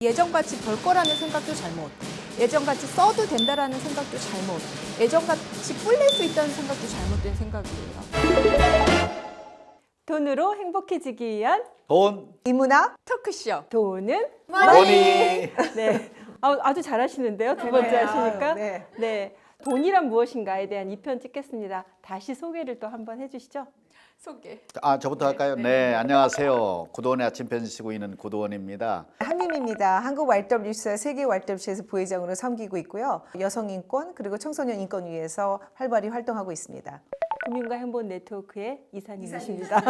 예전같이 벌 거라는 생각도 잘못, 예전같이 써도 된다라는 생각도 잘못, 예전같이 뿔낼 수 있다는 생각도 잘못된 생각이에요. 돈으로 행복해지기 위한 돈, 이문학 토크쇼. 돈은 머니. 네. 아주 잘하시는데요. 두 번째 하시니까. 네. 네. 돈이란 무엇인가에 대한 2편 찍겠습니다. 다시 소개를 또 한번 해주시죠. 소개. 저부터 할까요? 네, 안녕하세요. 고도원의 아침 편지 쓰고 있는 고도원입니다. 한림입니다. 한국 YWC와 세계 YWC에서 부회장으로 섬기고 있고요. 여성 인권 그리고 청소년 인권 위해서 활발히 활동하고 있습니다. 금융과 행복 네트워크의 이사님이십니다.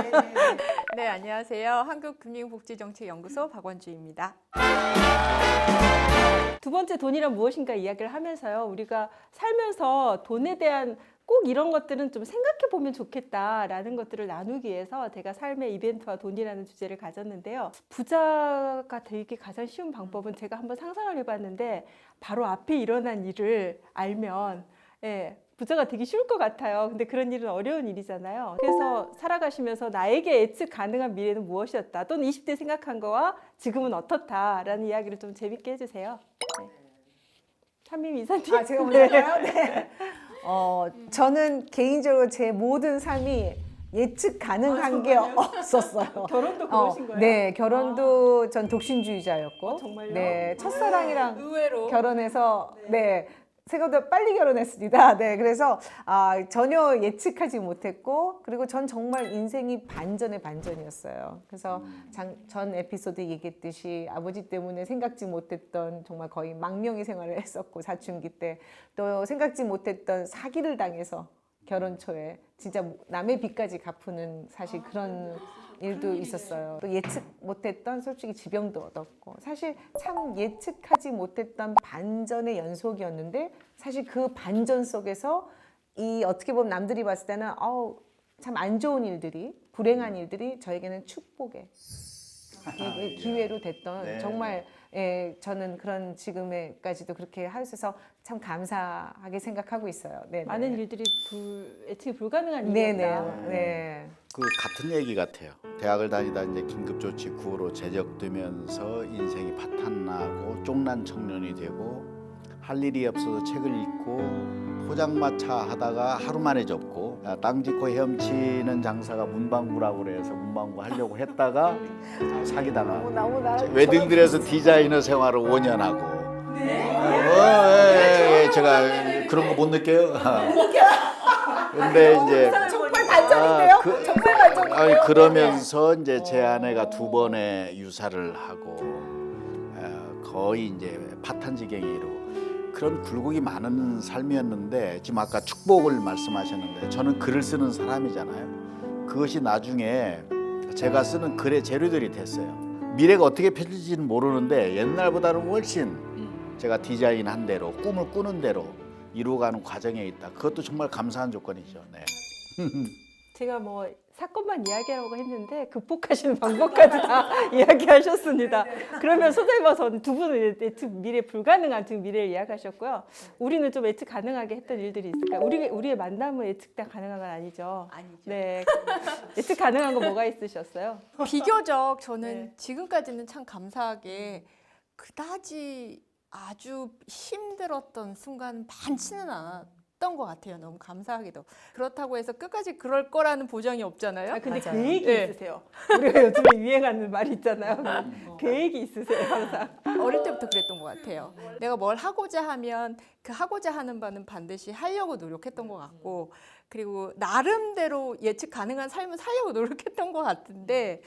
네, 안녕하세요. 한국금융복지정책연구소 박원주입니다. 두 번째 돈이란 무엇인가 이야기를 하면서요. 우리가 살면서 돈에 대한 꼭 이런 것들은 좀 생각해 보면 좋겠다라는 것들을 나누기 위해서 제가 삶의 이벤트와 돈이라는 주제를 가졌는데요. 부자가 되기 가장 쉬운 방법은 제가 한번 상상을 해봤는데 바로 앞에 일어난 일을 알면 부자가 되기 쉬울 것 같아요. 근데 그런 일은 어려운 일이잖아요. 그래서 살아가시면서 나에게 예측 가능한 미래는 무엇이었다 또는 20대 생각한 거와 지금은 어떻다라는 이야기를 좀 재밌게 해주세요. 네. 한림 이사님. 제가 먼저 할까요? 네. 저는 개인적으로 제 모든 삶이 예측 가능한 게 없었어요. 결혼도 그러신 거예요? 네, 결혼도 전 독신주의자였고, 정말요? 네, 첫사랑이랑 의외로. 결혼해서 생각보다 빨리 결혼했습니다. 네, 그래서 전혀 예측하지 못했고, 그리고 전 정말 인생이 반전의 반전이었어요. 그래서 전 에피소드 얘기했듯이 아버지 때문에 생각지 못했던 정말 거의 망명의 생활을 했었고, 사춘기 때 또 생각지 못했던 사기를 당해서 결혼 초에 진짜 남의 빚까지 갚는 사실 그런 일도 있었어요. 또 예측 못했던 솔직히 지병도 얻었고 사실 참 예측하지 못했던 반전의 연속이었는데 사실 그 반전 속에서 이 어떻게 보면 남들이 봤을 때는 참 안 좋은 일들이 불행한 일들이 저에게는 축복의 기회로 됐던 네. 정말 저는 그런 지금에까지도 그렇게 하셔서 참 감사하게 생각하고 있어요. 네, 많은 일들이 예측이 불가능한 네네. 일이었다. 네. 그 같은 얘기 같아요. 대학을 다니다 이제 긴급조치 구호로 제적되면서 인생이 파탄나고 쫑난 청년이 되고 할 일이 없어서 책을 읽고 포장마차 하다가 하루 만에 접고 땅 짓고 헤엄치는 장사가 문방구라고 그래서 문방구 하려고 했다가 사기당하고 너무 나랑 웨딩드레스 디자이너 생활을 5년 하고 제가 그런 거 못 느껴요. 근데 이제 정말 반전인데요? 정말 반전인데요? 아니 그러면서 이제 제 아내가 2번의 유사를 하고 거의 이제 파탄지경에 이르고 그런 굴곡이 많은 삶이었는데 지금 아까 축복을 말씀하셨는데 저는 글을 쓰는 사람이잖아요. 그것이 나중에 제가 쓰는 글의 재료들이 됐어요. 미래가 어떻게 펼쳐질지는 모르는데 옛날보다는 훨씬 제가 디자인한 대로 꿈을 꾸는 대로 이루어가는 과정에 있다. 그것도 정말 감사한 조건이죠. 네. 제가 뭐 사건만 이야기하라고 했는데 극복하시는 방법까지 다 이야기하셨습니다. 그러면 소장님 와서 두 분은 예측 미래 불가능한 지금 미래를 이야기하셨고요. 우리는 좀 예측 가능하게 했던 일들이 있을까요? 우리의 만남은 예측 다 가능한 건 아니죠. 아니죠. 네. 예측 가능한 거 뭐가 있으셨어요? 비교적 저는 네. 지금까지는 참 감사하게 그다지 아주 힘들었던 순간 많지는 않았던 것 같아요. 너무 감사하게도. 그렇다고 해서 끝까지 그럴 거라는 보장이 없잖아요. 근데 맞아요. 계획이 네. 있으세요. 우리가 요즘에 유행하는 말이 있잖아요. 계획이 있으세요, 항상. 어릴 때부터 그랬던 것 같아요. 내가 뭘 하고자 하면 그 하고자 하는 바는 반드시 하려고 노력했던 것 같고 그리고 나름대로 예측 가능한 삶을 살려고 노력했던 것 같은데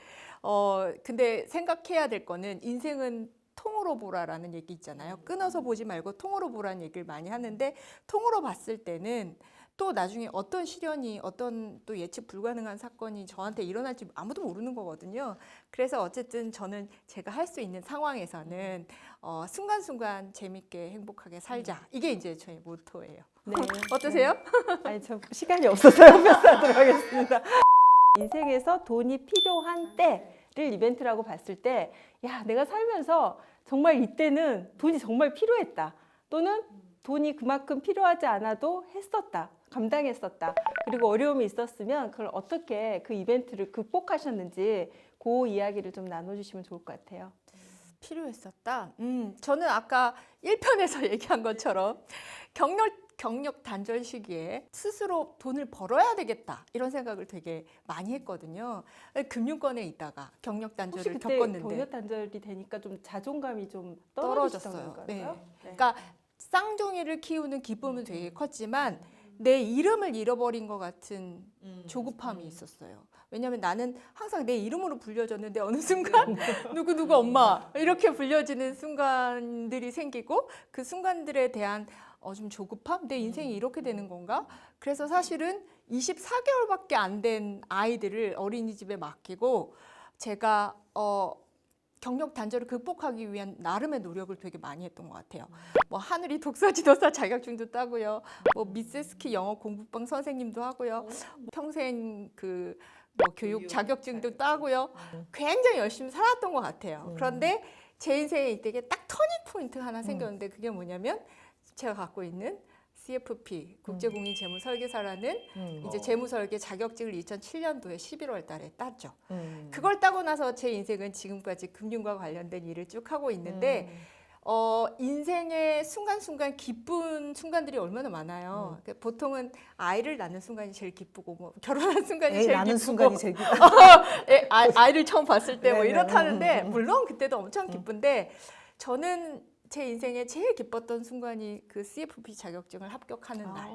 근데 생각해야 될 거는 인생은 통으로 보라라는 얘기 있잖아요. 끊어서 보지 말고 통으로 보라는 얘기를 많이 하는데 통으로 봤을 때는 또 나중에 어떤 시련이 어떤 또 예측 불가능한 사건이 저한테 일어날지 아무도 모르는 거거든요. 그래서 어쨌든 저는 제가 할 수 있는 상황에서는 순간순간 재밌게 행복하게 살자. 이게 이제 저의 모토예요. 네. 어떠세요? 아니, 저 시간이 없어서요. 패스하도록 하겠습니다. 인생에서 돈이 필요한 때를 이벤트라고 봤을 때, 야, 내가 살면서 정말 이때는 돈이 정말 필요했다. 또는 돈이 그만큼 필요하지 않아도 했었다. 감당했었다. 그리고 어려움이 있었으면 그걸 어떻게 그 이벤트를 극복하셨는지 그 이야기를 좀 나눠주시면 좋을 것 같아요. 필요했었다. 저는 아까 1편에서 얘기한 것처럼 경력 단절 시기에 스스로 돈을 벌어야 되겠다 이런 생각을 되게 많이 했거든요. 금융권에 있다가 경력 혹시 단절을 그때 겪었는데 경력 단절이 되니까 좀 자존감이 좀 떨어졌어요. 떨어졌어요. 네. 네. 그러니까 쌍둥이를 키우는 기쁨은 되게 컸지만 내 이름을 잃어버린 것 같은 조급함이 있었어요. 왜냐하면 나는 항상 내 이름으로 불려졌는데 어느 순간 누구 엄마 이렇게 불려지는 순간들이 생기고 그 순간들에 대한 좀 조급함? 내 인생이 이렇게 되는 건가? 그래서 사실은 24개월밖에 안 된 아이들을 어린이집에 맡기고 제가 경력 단절을 극복하기 위한 나름의 노력을 되게 많이 했던 것 같아요. 뭐 하늘이 독서지도사 자격증도 따고요. 뭐 미세스키 영어 공부방 선생님도 하고요. 평생 뭐 교육 자격증도 따고요. 굉장히 열심히 살았던 것 같아요. 그런데 제 인생에 이때 딱 터닝 포인트 하나 생겼는데 그게 뭐냐면 제가 갖고 있는 CFP 국제공인재무설계사라는 이제 재무설계 자격증을 2007년도에 11월 달에 땄죠. 그걸 따고 나서 제 인생은 지금까지 금융과 관련된 일을 쭉 하고 있는데 인생의 순간순간 기쁜 순간들이 얼마나 많아요. 그러니까 보통은 아이를 낳는 순간이 제일 기쁘고 뭐 결혼한 순간이 애 제일 낳는 기쁘고 순간이 제일 기쁘고. 아이를 처음 봤을 때 뭐 네네. 이렇다는데 물론 그때도 엄청 기쁜데 저는 제 인생에 제일 기뻤던 순간이 그 CFP 자격증을 합격하는 날.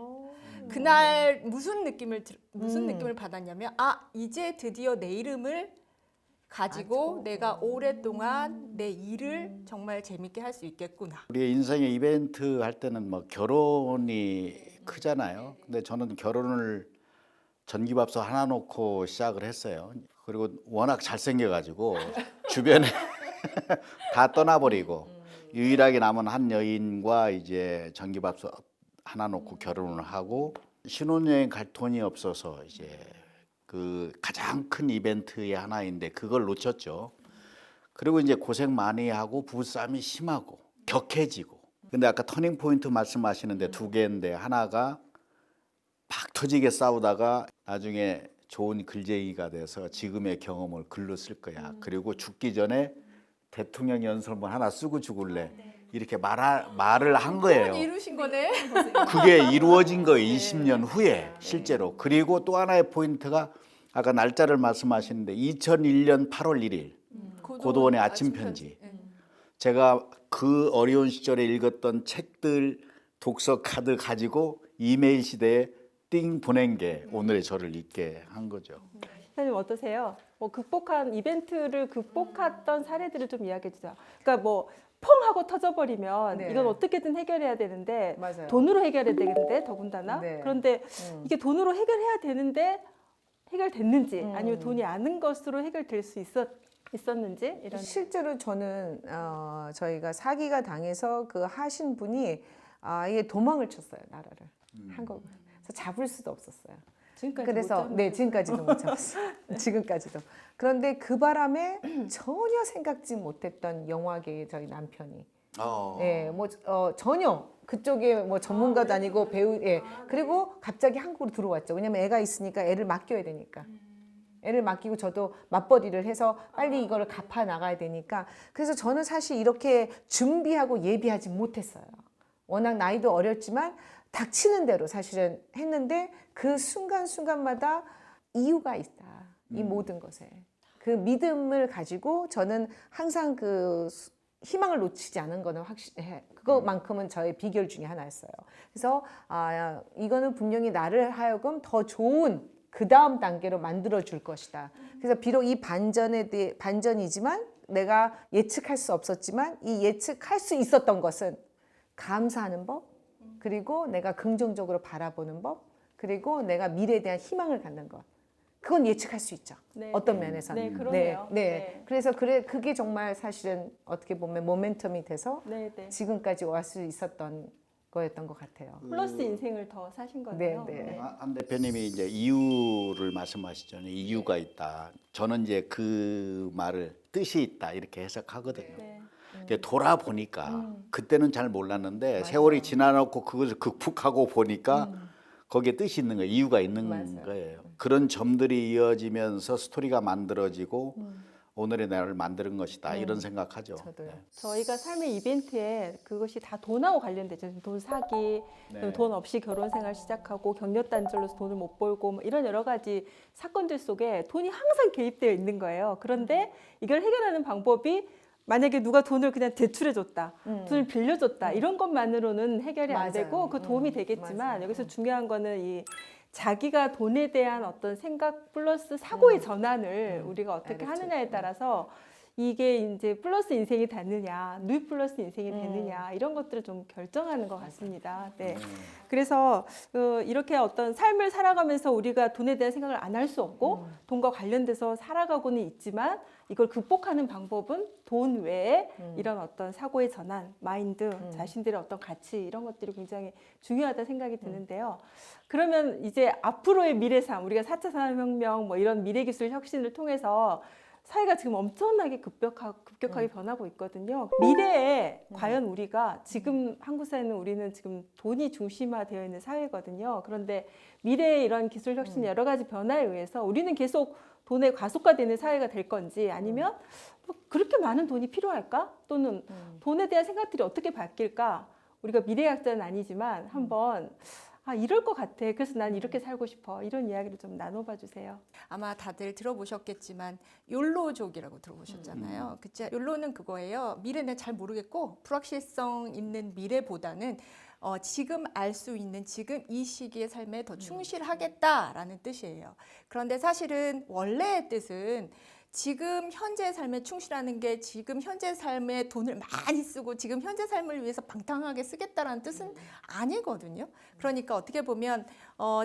그날 무슨 느낌을 받았냐면 이제 드디어 내 이름을 가지고 내가 오랫동안 내 일을 정말 재밌게 할 수 있겠구나. 우리 인생의 이벤트 할 때는 뭐 결혼이 크잖아요. 근데 저는 결혼을 전기밥솥 하나 놓고 시작을 했어요. 그리고 워낙 잘생겨가지고 주변에 다 떠나버리고 유일하게 남은 한 여인과 이제 전기밥솥 하나 놓고 결혼을 하고 신혼여행 갈 돈이 없어서 이제 그 가장 큰 이벤트의 하나인데 그걸 놓쳤죠. 그리고 이제 고생 많이 하고 부부싸움이 심하고 격해지고. 근데 아까 터닝 포인트 말씀하시는데 두 개인데 하나가 팍 터지게 싸우다가 나중에 좋은 글쟁이가 돼서 지금의 경험을 글로 쓸 거야. 그리고 죽기 전에 대통령 연설문 하나 쓰고 죽을래. 이렇게 말을 한 거예요. 이루신 거네. 그게 이루어진 거예요. 20년 후에 실제로. 그리고 또 하나의 포인트가 아까 날짜를 말씀하시는데 2001년 8월 1일 고도원의 아침 편지. 제가 그 어려운 시절에 읽었던 책들 독서 카드 가지고 이메일 시대에 띵 보낸 게 오늘의 저를 있게 한 거죠. 선생님 어떠세요? 뭐 이벤트를 극복했던 사례들을 좀 이야기해 주세요. 그러니까 뭐 펑 하고 터져버리면 네. 이건 어떻게든 해결해야 되는데 맞아요. 돈으로 해결해야 되는데 더군다나 네. 그런데 이게 돈으로 해결해야 되는데 해결됐는지 아니면 돈이 아는 것으로 해결될 수 있었는지 이런. 실제로 저는 저희가 사기가 당해서 그 하신 분이 이게 도망을 쳤어요, 나라를 한국을. 그래서 잡을 수도 없었어요. 지금까지 그래서 지금까지도 못 잡았어요. 지금까지도. 그런데 그 바람에 전혀 생각지 못했던 영화계의 저희 남편이 예, 전혀 그쪽에 뭐 전문가도 아니고 배우, 예. 그리고 갑자기 한국으로 들어왔죠. 왜냐면 애가 있으니까 애를 맡겨야 되니까. 애를 맡기고 저도 맞벌이를 해서 빨리 이거를 갚아 나가야 되니까. 그래서 저는 사실 이렇게 준비하고 예비하지 못했어요. 워낙 나이도 어렸지만 닥치는 대로 사실은 했는데 그 순간순간마다 이유가 있다. 이 모든 것에. 그 믿음을 가지고 저는 항상 그 희망을 놓치지 않은 거는 확실해. 그것만큼은 저의 비결 중에 하나였어요. 그래서 이거는 분명히 나를 하여금 더 좋은 그 다음 단계로 만들어 줄 것이다. 그래서 비록 이 반전이지만 내가 예측할 수 없었지만 이 예측할 수 있었던 것은 감사하는 법, 그리고 내가 긍정적으로 바라보는 법, 그리고 내가 미래에 대한 희망을 갖는 것. 그건 예측할 수 있죠. 네. 어떤 면에서는. 네, 그러네요. 네. 그래서 그게 정말 사실은 어떻게 보면 모멘텀이 돼서 네. 지금까지 올 수 있었던 거였던 것 같아요. 플러스 인생을 더 사신 거네요. 네. 안 대표님이 이제 이유를 말씀하시잖아요. 이유가 있다. 저는 이제 그 말을 뜻이 있다 이렇게 해석하거든요. 네. 돌아보니까 그때는 잘 몰랐는데 세월이 지나놓고 그것을 극복하고 보니까 거기에 뜻이 있는 거예요. 이유가 있는 맞아요. 거예요. 그런 점들이 이어지면서 스토리가 만들어지고 오늘의 나를 만드는 것이다 이런 생각하죠. 저도요. 네. 저희가 삶의 이벤트에 그것이 다 돈하고 관련되죠. 돈 사기, 네. 돈 없이 결혼 생활 시작하고 경력 단절로서 돈을 못 벌고 뭐 이런 여러 가지 사건들 속에 돈이 항상 개입되어 있는 거예요. 그런데 이걸 해결하는 방법이 만약에 누가 돈을 그냥 대출해 줬다, 돈을 빌려줬다 이런 것만으로는 해결이 안 맞아요. 되고 그 도움이 되겠지만 맞아요. 여기서 중요한 거는 이 자기가 돈에 대한 어떤 생각 플러스 사고의 전환을 우리가 어떻게 알겠죠. 하느냐에 따라서 이게 이제 플러스 인생이 되느냐, 누이 플러스 인생이 되느냐 이런 것들을 좀 결정하는 것 같습니다. 네. 그래서 이렇게 어떤 삶을 살아가면서 우리가 돈에 대한 생각을 안 할 수 없고 돈과 관련돼서 살아가고는 있지만 이걸 극복하는 방법은 돈 외에 이런 어떤 사고의 전환, 마인드, 자신들의 어떤 가치 이런 것들이 굉장히 중요하다 생각이 드는데요. 그러면 이제 앞으로의 미래 삶, 우리가 4차 산업혁명 뭐 이런 미래기술 혁신을 통해서 사회가 지금 엄청나게 급격하게 변하고 있거든요. 미래에 과연 우리가 지금 한국 사회는 우리는 지금 돈이 중심화되어 있는 사회거든요. 그런데 미래의 이런 기술 혁신 여러 가지 변화에 의해서 우리는 계속 돈에 과속화되는 사회가 될 건지 아니면 뭐 그렇게 많은 돈이 필요할까? 또는 돈에 대한 생각들이 어떻게 바뀔까? 우리가 미래학자는 아니지만 한번 이럴 것 같아. 그래서 난 이렇게 살고 싶어. 이런 이야기를 좀 나눠봐 주세요. 아마 다들 들어보셨겠지만 욜로족이라고 들어보셨잖아요. 그쵸? 욜로는 그거예요. 미래는 잘 모르겠고 불확실성 있는 미래보다는 지금 알 수 있는 지금 이 시기의 삶에 더 충실하겠다라는 뜻이에요. 그런데 사실은 원래의 뜻은 지금 현재 삶에 충실하는 게 지금 현재 삶에 돈을 많이 쓰고 지금 현재 삶을 위해서 방탕하게 쓰겠다라는 뜻은 아니거든요. 그러니까 어떻게 보면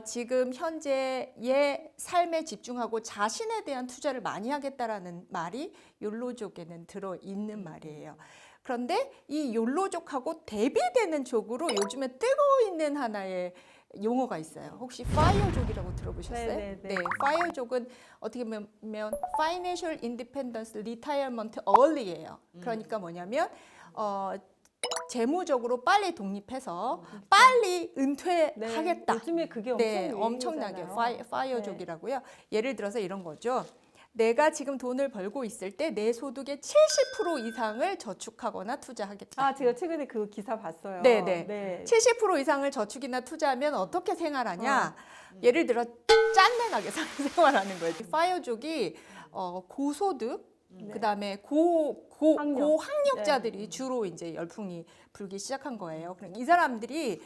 지금 현재의 삶에 집중하고 자신에 대한 투자를 많이 하겠다라는 말이 욜로족에는 들어있는 말이에요. 그런데 이 욜로족하고 대비되는 족으로 요즘에 뜨고 있는 하나의 용어가 있어요. 혹시 파이어족이라고 들어보셨어요? 네네네. 파이어족은 어떻게 보면 Financial Independence Retirement Early예요. 그러니까 뭐냐면 재무적으로 빨리 독립해서 빨리 은퇴하겠다. 네, 요즘에 그게 네, 엄청 엄청나게 유행이잖아요. 파이어족이라고요. 예를 들어서 이런 거죠. 내가 지금 돈을 벌고 있을 때 내 소득의 70% 이상을 저축하거나 투자하겠다. 제가 최근에 그 기사 봤어요. 네네. 70% 이상을 저축이나 투자하면 어떻게 생활하냐? 예를 들어 짠내나게 사는 생활하는 거예요. 파이어족이 고소득, 그다음에 고학력자들이 주로 이제 열풍이 불기 시작한 거예요. 그러니까 이 사람들이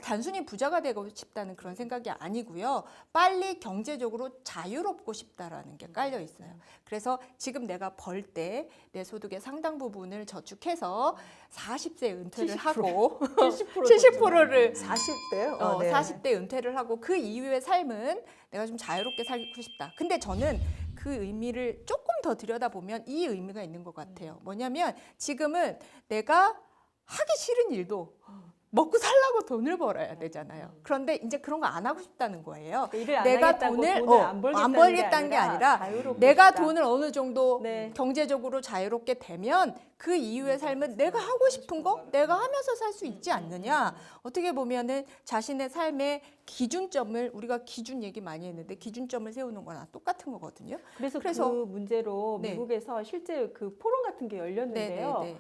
단순히 부자가 되고 싶다는 그런 생각이 아니고요. 빨리 경제적으로 자유롭고 싶다라는 게 깔려 있어요. 그래서 지금 내가 벌 때 내 소득의 상당 부분을 저축해서 40세 은퇴를 하고 70%를 40대요? 네. 40대 은퇴를 하고 그 이후의 삶은 내가 좀 자유롭게 살고 싶다. 근데 저는 그 의미를 조금 더 들여다보면 이 의미가 있는 것 같아요. 뭐냐면 지금은 내가 하기 싫은 일도 먹고 살려고 돈을 벌어야 되잖아요. 그런데 이제 그런 거 안 하고 싶다는 거예요. 일을 안 내가 하겠다고 돈을 안 벌겠다는 게 아니라 자유롭고 내가 싶다. 돈을 어느 정도 네. 경제적으로 자유롭게 되면 그 이후의 삶은 내가 하고 싶은 거 내가 하면서 살 수 있지 않느냐. 어떻게 보면은 자신의 삶의 기준점을 우리가 기준 얘기 많이 했는데 기준점을 세우는 거나 똑같은 거거든요. 그래서 그래서- 그 문제로 네. 미국에서 실제 그 포럼 같은 게 열렸는데요. 네네네.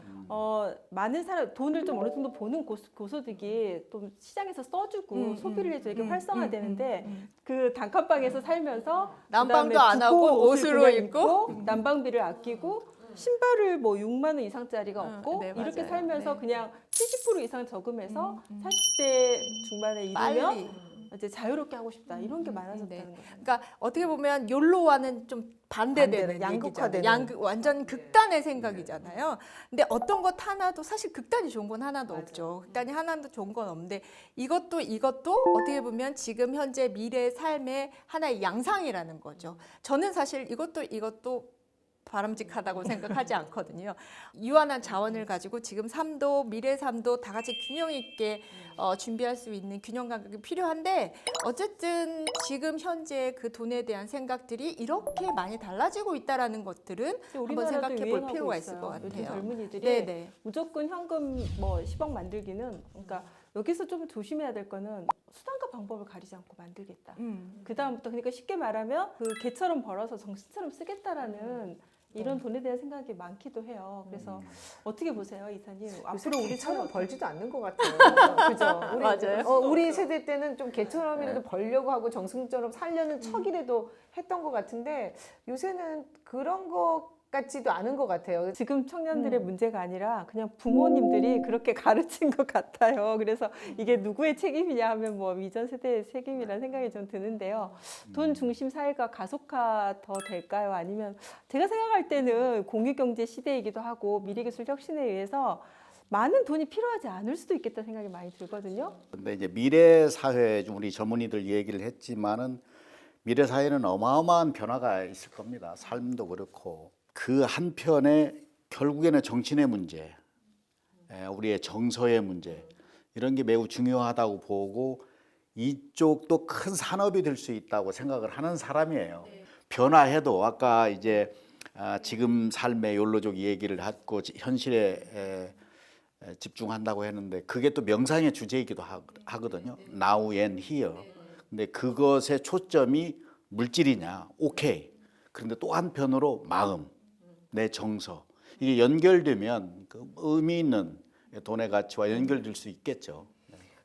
많은 사람 돈을 좀 어느 정도 버는 고소득이 또 시장에서 써주고 소비를 해서 이렇게 활성화되는데 그 단칸방에서 살면서 난방도 그다음에 안 하고 두꺼운 옷을 옷으로 그냥 입고 난방비를 아끼고 신발을 뭐 6만 원 이상짜리가 없고 네, 이렇게 맞아요. 살면서 네. 그냥 70% 이상 저금해서 40대 중반에 이르면 빨리. 이제 자유롭게 하고 싶다 이런 게 많아졌다는 네. 거죠. 그러니까 어떻게 보면 욜로와는 좀 반대되는 반대로 양극화되는. 얘기잖아요. 완전 극단의 생각이잖아요. 근데 어떤 것 하나도 사실 극단이 좋은 건 하나도 없죠. 극단이 하나도 좋은 건 없는데 이것도 어떻게 보면 지금 현재 미래의 삶의 하나의 양상이라는 거죠. 저는 사실 이것도 바람직하다고 생각하지 않거든요. 유한한 자원을 가지고 지금 삶도 미래 삶도 다 같이 균형 있게 준비할 수 있는 균형 감각이 필요한데 어쨌든 지금 현재 그 돈에 대한 생각들이 이렇게 많이 달라지고 있다라는 것들은 한번 우리나라도 생각해 볼 유행하고 필요가 있어요. 있을 것 같아요. 요즘 젊은이들이 네네. 무조건 현금 뭐 10억 만들기는 그러니까 여기서 좀 조심해야 될 거는 수단과 방법을 가리지 않고 만들겠다. 그 다음부터 그러니까 쉽게 말하면 그 개처럼 벌어서 정신처럼 쓰겠다라는 이런 돈에 대한 생각이 많기도 해요. 그래서 어떻게 보세요, 이사님? 요새 앞으로 우리 개처럼 사회 벌지도 않는 것 같아요. 그죠? 우리, 맞아요. 우리 세대 때는 좀 개처럼이라도 벌려고 하고 정승처럼 살려는 척이라도 했던 것 같은데 요새는 그런 것 같지도 않은 것 같아요. 지금 청년들의 문제가 아니라 그냥 부모님들이 그렇게 가르친 것 같아요. 그래서 이게 누구의 책임이냐 하면 뭐 이전 세대의 책임이라는 생각이 좀 드는데요. 돈 중심 사회가 가속화 더 될까요? 아니면 제가 생각할 때는 공유경제 시대이기도 하고 미래기술 혁신에 의해서 많은 돈이 필요하지 않을 수도 있겠다 생각이 많이 들거든요. 근데 이제 미래 사회 우리 전문의들 얘기를 했지만은 미래 사회는 어마어마한 변화가 있을 겁니다. 삶도 그렇고 그 한편에 결국에는 정치의 문제, 우리의 정서의 문제 이런 게 매우 중요하다고 보고 이쪽도 큰 산업이 될 수 있다고 생각을 하는 사람이에요. 변화해도 아까 이제 지금 삶의 욜로족 얘기를 하고 현실에 집중한다고 했는데 그게 또 명상의 주제이기도 하거든요. Now and here. 근데 그것의 초점이 물질이냐, 오케이. 그런데 또 한편으로 마음, 내 정서 이게 연결되면 그 의미 있는 돈의 가치와 연결될 수 있겠죠.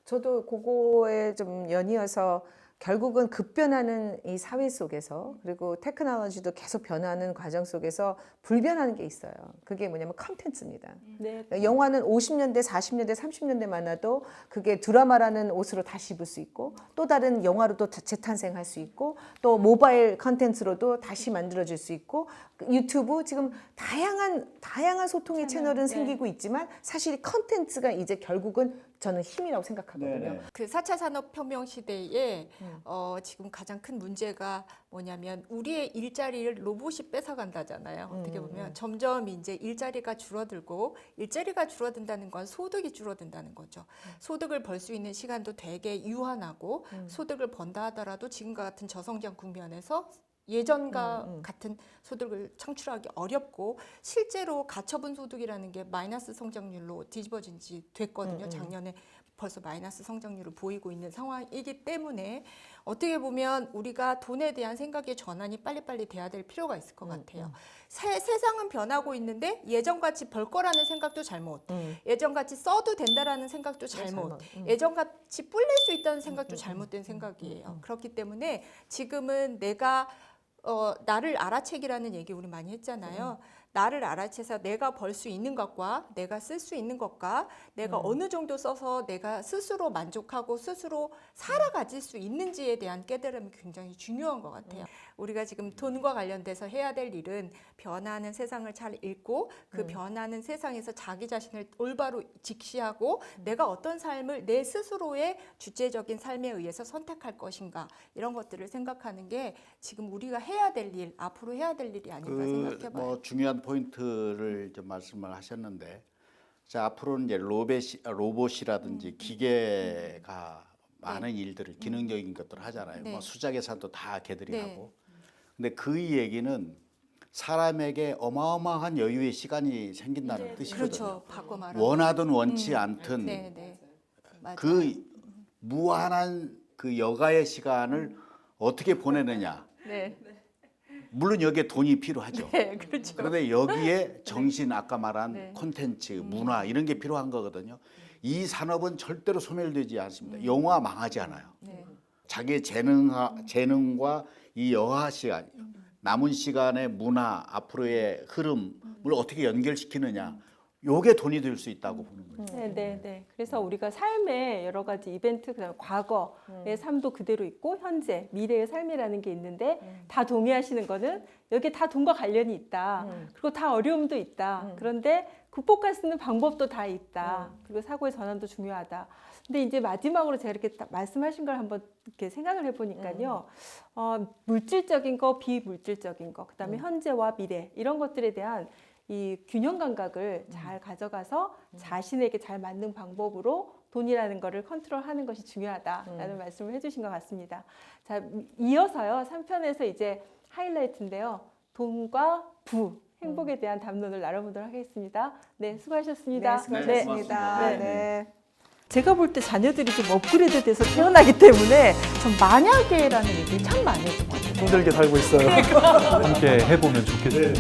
저도 그거에 좀 연이어서 결국은 급변하는 이 사회 속에서 그리고 테크놀로지도 계속 변하는 과정 속에서 불변하는 게 있어요. 그게 뭐냐면 컨텐츠입니다. 네. 영화는 50년대, 40년대, 30년대만 와도 그게 드라마라는 옷으로 다시 입을 수 있고 또 다른 영화로도 재탄생할 수 있고 또 모바일 컨텐츠로도 다시 만들어질 수 있고 유튜브 지금 다양한 소통의 채널은 생기고 있지만 사실 컨텐츠가 이제 결국은 저는 힘이라고 생각하거든요. 네네. 그 4차 산업혁명 시대에 지금 가장 큰 문제가 뭐냐면 우리의 일자리를 로봇이 뺏어간다잖아요. 어떻게 보면 점점 이제 일자리가 줄어들고 일자리가 줄어든다는 건 소득이 줄어든다는 거죠. 소득을 벌 수 있는 시간도 되게 유한하고 소득을 번다 하더라도 지금과 같은 저성장 국면에서 예전과 같은 소득을 창출하기 어렵고 실제로 가처분 소득이라는 게 마이너스 성장률로 뒤집어진 지 됐거든요. 작년에 벌써 마이너스 성장률을 보이고 있는 상황이기 때문에 어떻게 보면 우리가 돈에 대한 생각의 전환이 빨리빨리 돼야 될 필요가 있을 것 같아요. 세상은 변하고 있는데 예전같이 벌 거라는 생각도 잘못, 예전같이 써도 된다라는 생각도 잘못, 예전같이 뿔낼 수 있다는 생각도 잘못된 생각이에요. 그렇기 때문에 지금은 내가 나를 알아채기라는 얘기 우리 많이 했잖아요. 나를 알아채서 내가 벌 수 있는 것과 내가 쓸 수 있는 것과 내가 어느 정도 써서 내가 스스로 만족하고 스스로 살아가질 수 있는지에 대한 깨달음이 굉장히 중요한 것 같아요. 우리가 지금 돈과 관련돼서 해야 될 일은 변화하는 세상을 잘 읽고 그 변하는 세상에서 자기 자신을 올바로 직시하고 내가 어떤 삶을 내 스스로의 주체적인 삶에 의해서 선택할 것인가 이런 것들을 생각하는 게 지금 우리가 해야 될 일, 앞으로 해야 될 일이 아닌가 생각해봐요. 뭐 중요한 포인트를 좀 말씀을 하셨는데 자, 앞으로는 이제 로봇이라든지 기계가 많은 일들을 기능적인 것들을 하잖아요. 네. 뭐 수자 계산도 다 걔들이 네. 하고. 근데 그 얘기는 사람에게 어마어마한 여유의 시간이 생긴다는 뜻이거든요. 그렇죠. 바꿔 말하면. 원하든 원치 않든 네, 네. 맞아요. 그 무한한 그 여가의 시간을 어떻게 보내느냐. 네. 물론 여기에 돈이 필요하죠. 네, 그렇죠. 그런데 여기에 정신 아까 말한 네. 콘텐츠, 문화 이런 게 필요한 거거든요. 이 산업은 절대로 소멸되지 않습니다. 영화 망하지 않아요. 네. 자기의 재능과 이 여가 시간, 남은 시간의 문화, 앞으로의 흐름을 어떻게 연결시키느냐. 요게 돈이 될 수 있다고 보는 거예요. 네. 그래서 우리가 삶의 여러 가지 이벤트, 그다음 과거의 삶도 그대로 있고 현재, 미래의 삶이라는 게 있는데 다 동의하시는 거는 여기 다 돈과 관련이 있다. 그리고 다 어려움도 있다. 그런데 극복할 수 있는 방법도 다 있다. 그리고 사고의 전환도 중요하다. 근데 이제 마지막으로 제가 이렇게 딱 말씀하신 걸 한번 이렇게 생각을 해보니까요. 물질적인 거, 비물질적인 거, 그다음에 현재와 미래 이런 것들에 대한 이 균형 감각을 잘 가져가서 자신에게 잘 맞는 방법으로 돈이라는 거를 컨트롤하는 것이 중요하다라는 말씀을 해주신 것 같습니다. 자, 이어서요 3편에서 이제 하이라이트인데요. 돈과 부, 행복에 대한 담론을 나눠보도록 하겠습니다. 네, 수고하셨습니다. 네, 수고하셨습니다. 네, 고맙습니다. 네. 제가 볼 때 자녀들이 좀 업그레이드 돼서 태어나기 때문에 전 만약에라는 얘기를 참 많이 했던 것 같아요. 힘들게 살고 있어요. 함께 해보면 좋겠어요.